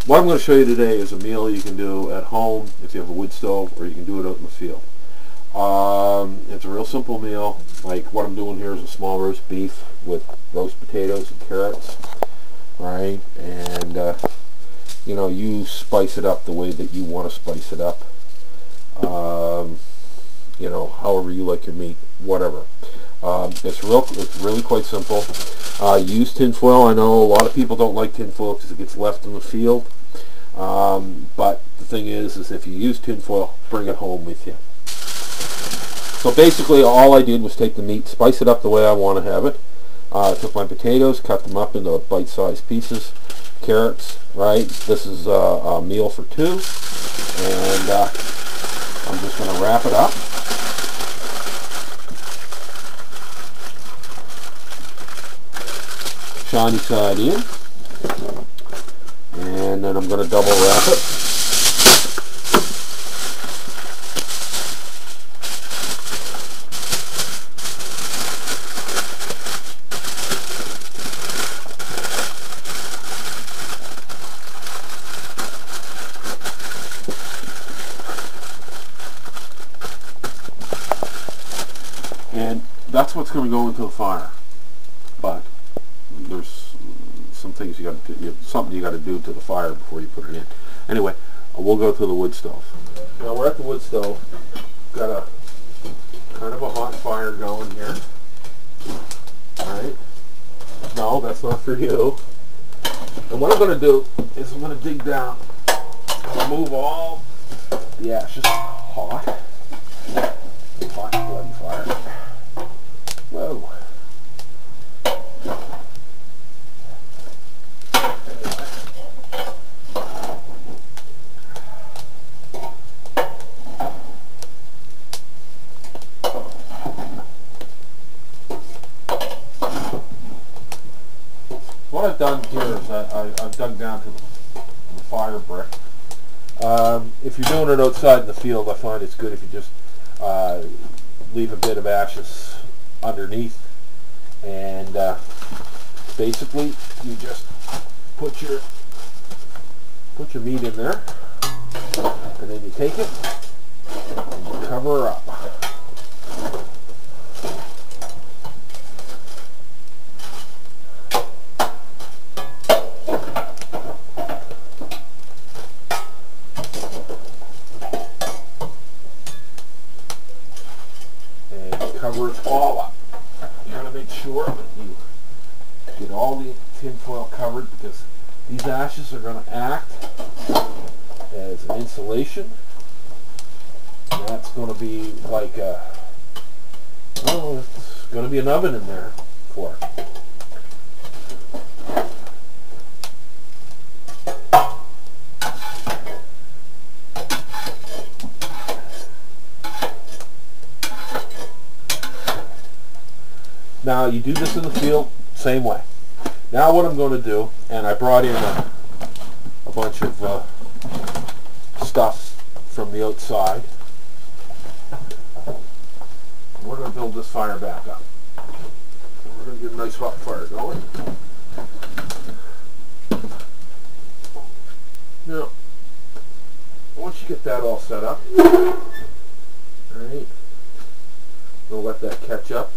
what I'm going to show you today is a meal you can do at home if you have a wood stove, or you can do it out in the field. It's a real simple meal. Like what I'm doing here is a small roast beef with roast potatoes and carrots, right? And you know, you spice it up the way that you want to spice it up. You know, however you like your meat, whatever. It's really quite simple. Use tin foil. I know a lot of people don't like tin foil because it gets left in the field. But the thing is if you use tin foil, bring it home with you. So basically all I did was take the meat, spice it up the way I want to have it. I took my potatoes, cut them up into bite-sized pieces. Carrots, right? This is a meal for two. And I'm just going to wrap it up. Shiny side in. And then I'm going to double wrap it. And that's what's going to go into the fire. But there's some things you got to do, something you got to do to the fire before you put it in. Anyway, we'll go to the wood stove. Now we're at the wood stove. Got a kind of a hot fire going here. All right. No, that's not for you. And what I'm going to do is I'm going to dig down and remove all the ashes. Hot bloody fire. Whoa. What I've done here is I've dug down to the fire brick. If you're doing it outside in the field, I find it's good if you just leave a bit of ashes underneath, and basically you just put your meat in there, and then you take it and you cover her up. Cover it all up. You gotta make sure that you get all the tin foil covered, because these ashes are going to act as an insulation. And that's going to be like a, well, it's going to be an oven in there for it. Now you do this in the field, same way. Now what I'm going to do, and I brought in a bunch of stuff from the outside. We're going to build this fire back up. We're going to get a nice hot fire going. Now, once you get that all set up, alright, we'll let that catch up.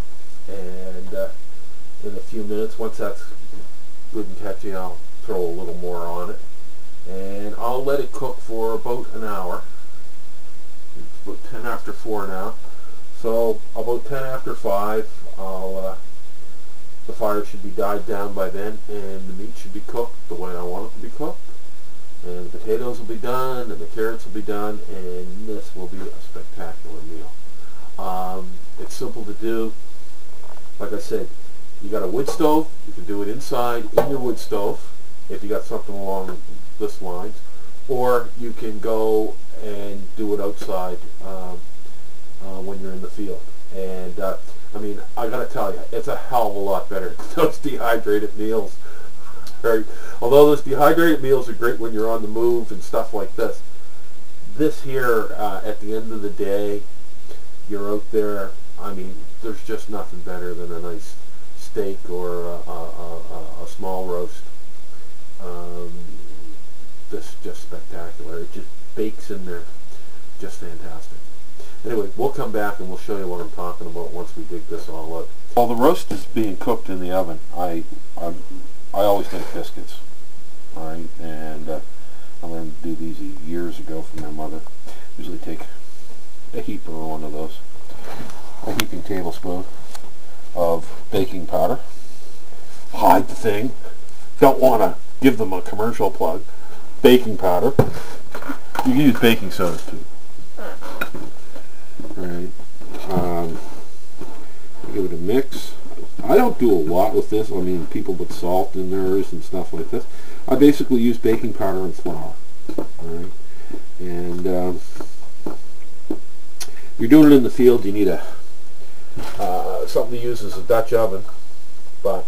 And in a few minutes, once that's good and catchy, I'll throw a little more on it, and I'll let it cook for about an hour. It's about 10 after 4 now, so about 10 after 5, the fire should be died down by then, and the meat should be cooked the way I want it to be cooked, and the potatoes will be done, and the carrots will be done, and this will be a spectacular meal. It's simple to do. Like I said, you got a wood stove, you can do it inside in your wood stove if you got something along this lines, or you can go and do it outside when you're in the field. And I mean, I gotta tell you, it's a hell of a lot better than those dehydrated meals. Right? Although those dehydrated meals are great when you're on the move and stuff like this, this here, at the end of the day, you're out there. I mean, there's just nothing better than a nice steak or a small roast. This just spectacular. It just bakes in there just fantastic. Anyway, we'll come back and we'll show you what I'm talking about once we dig this all out. While the roast is being cooked in the oven, I always make biscuits. All right, and I learned to do these years ago from my mother. Usually take a heap or one of those, a heaping tablespoon of baking powder. Hide the thing. Don't want to give them a commercial plug. Baking powder. You can use baking soda too. Right. Give it a mix. I don't do a lot with this. I mean, people put salt in theirs and stuff like this. I basically use baking powder and flour. Alright. And if you're doing it in the field, you need a something to use as a Dutch oven. But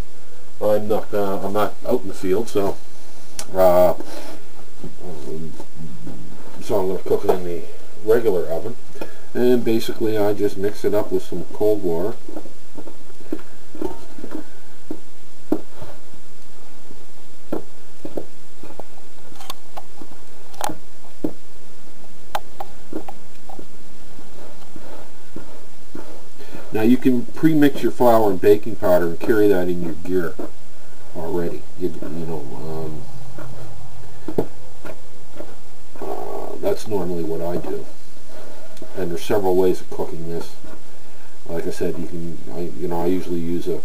I'm not out in the field, so I'm going to cook it in the regular oven. And basically I just mix it up with some cold water. Now you can pre-mix your flour and baking powder and carry that in your gear already. That's normally what I do. And there's several ways of cooking this. Like I said, I usually use a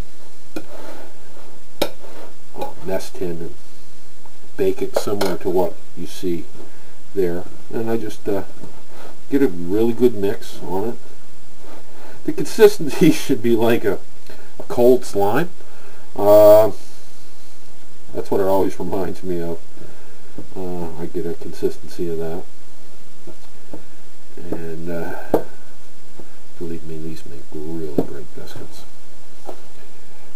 nest tin and bake it similar to what you see there. And I just get a really good mix on it. The consistency should be like a cold slime. That's what it always reminds me of. I get a consistency of that. And believe me, these make really great biscuits.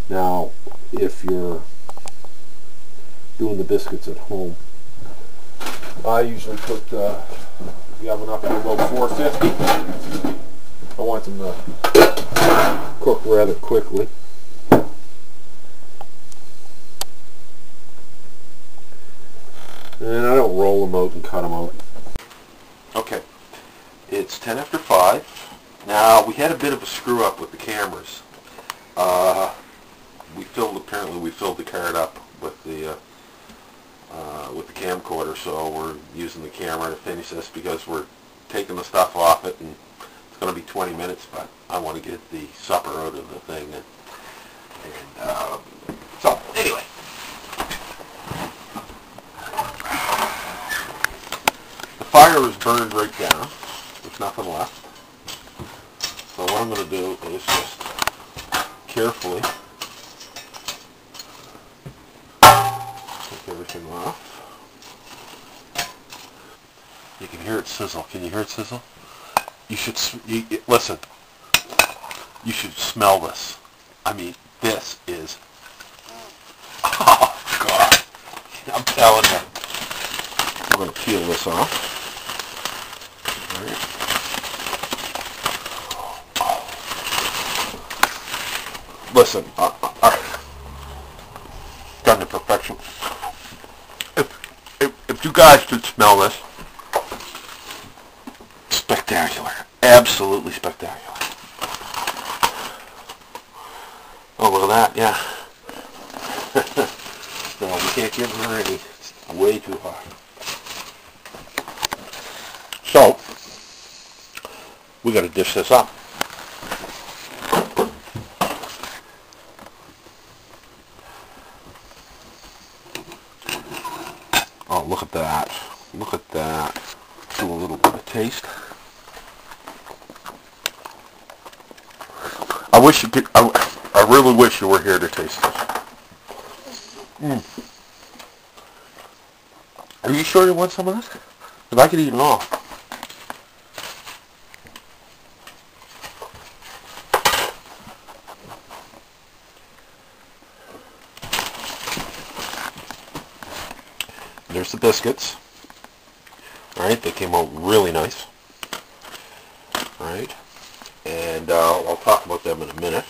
Now, if you're doing the biscuits at home, I usually put the oven up to about 450. I want them to cook rather quickly. And I don't roll them out and cut them out. Okay, it's 10 after 5. Now, we had a bit of a screw up with the cameras. Apparently we filled the card up with the camcorder, so we're using the camera to finish this because we're taking the stuff off it, and it's going to be 20 minutes, but I want to get the supper out of the thing. So, anyway. The fire is burned right down. There's nothing left. So what I'm going to do is just carefully take everything off. You can hear it sizzle. Can you hear it sizzle? You should listen. You should smell this. I mean, this is. Oh God! I'm telling you. We're going to peel this off. All right. Listen, done to perfection. If you guys could smell this, spectacular, absolutely spectacular. Oh, look at that, yeah. No, we can't give her any. It's way too hot. So, we got to dish this up. Oh, look at that. Look at that. Do a little bit of taste. I wish you could, I really wish you were here to taste this. Are you sure you want some of this? Because I could eat it all. There's the biscuits. Alright, they came out really nice. Alright, and I'll talk about them in a minute.